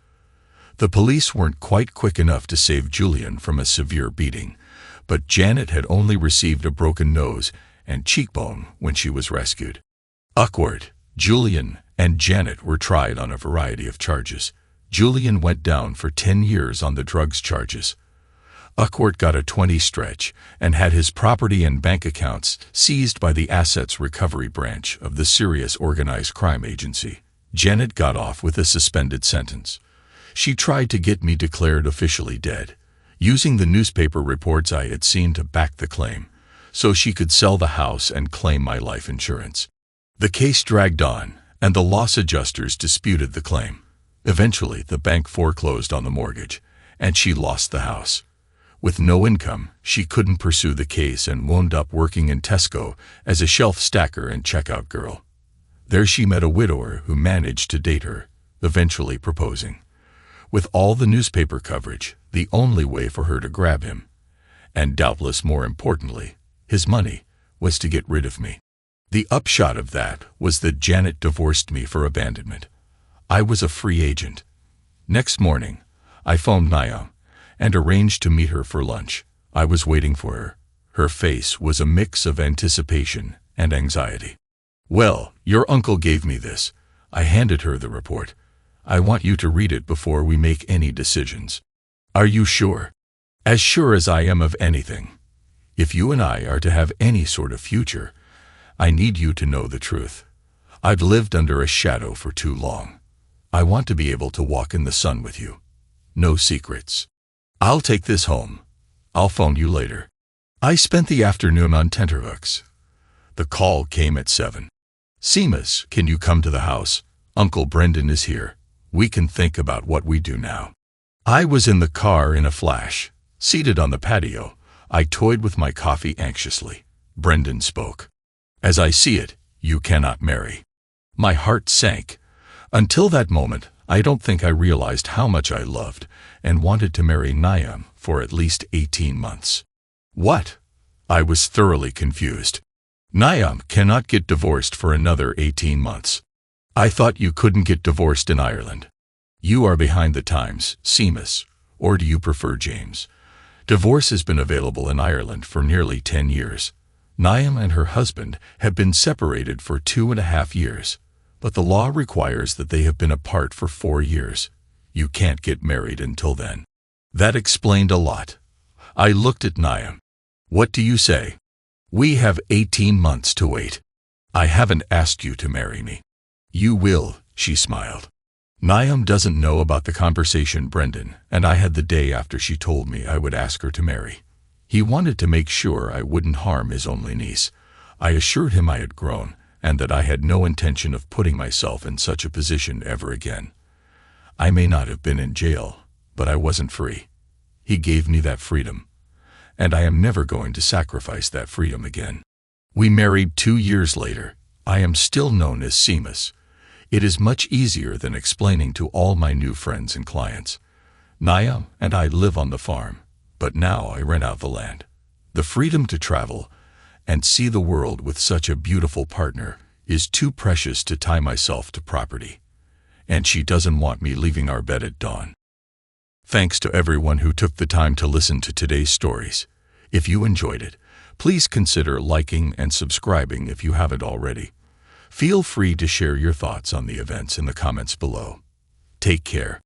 The police weren't quite quick enough to save Julian from a severe beating, but Janet had only received a broken nose and cheekbone when she was rescued. Uckworth, Julian, and Janet were tried on a variety of charges. Julian went down for 10 years on the drugs charges. Uckworth got a 20 stretch and had his property and bank accounts seized by the Assets Recovery Branch of the Serious Organized Crime Agency. Janet got off with a suspended sentence. She tried to get me declared officially dead, using the newspaper reports I had seen to back the claim, so she could sell the house and claim my life insurance. The case dragged on, and the loss adjusters disputed the claim. Eventually, the bank foreclosed on the mortgage, and she lost the house. With no income, she couldn't pursue the case and wound up working in Tesco as a shelf stacker and checkout girl. There she met a widower who managed to date her, eventually proposing. With all the newspaper coverage, the only way for her to grab him, and doubtless more importantly, his money, was to get rid of me. The upshot of that was that Janet divorced me for abandonment. I was a free agent. Next morning, I phoned Naya and arranged to meet her for lunch. I was waiting for her. Her face was a mix of anticipation and anxiety. "Well, your uncle gave me this." I handed her the report. "I want you to read it before we make any decisions." "Are you sure?" "As sure as I am of anything. If you and I are to have any sort of future, I need you to know the truth. I've lived under a shadow for too long. I want to be able to walk in the sun with you. No secrets. I'll take this home. I'll phone you later. I spent the afternoon on tenterhooks. The call came at 7. Seamus, can you come to the house? Uncle Brendan is here. We can think about what we do now. I was in the car in a flash. Seated on the patio, I toyed with my coffee anxiously. Brendan spoke. As I see it, you cannot marry. My heart sank. Until that moment, I don't think I realized how much I loved and wanted to marry Niam for at least 18 months. What? I was thoroughly confused. Niam cannot get divorced for another 18 months. I thought you couldn't get divorced in Ireland. You are behind the times, Seamus, or do you prefer James? Divorce has been available in Ireland for nearly 10 years. Niam and her husband have been separated for 2.5 years, but the law requires that they have been apart for 4 years. You can't get married until then. That explained a lot. I looked at Niam. What do you say? We have 18 months to wait. I haven't asked you to marry me. You will, she smiled. Niam doesn't know about the conversation Brendan and I had the day after she told me I would ask her to marry. He wanted to make sure I wouldn't harm his only niece. I assured him I had grown and that I had no intention of putting myself in such a position ever again. I may not have been in jail, but I wasn't free. He gave me that freedom, and I am never going to sacrifice that freedom again. We married 2 years later. I am still known as Seamus. It is much easier than explaining to all my new friends and clients. Niam and I live on the farm, but now I rent out the land. The freedom to travel and see the world with such a beautiful partner is too precious to tie myself to property. And she doesn't want me leaving our bed at dawn. Thanks to everyone who took the time to listen to today's stories. If you enjoyed it, please consider liking and subscribing if you haven't already. Feel free to share your thoughts on the events in the comments below. Take care.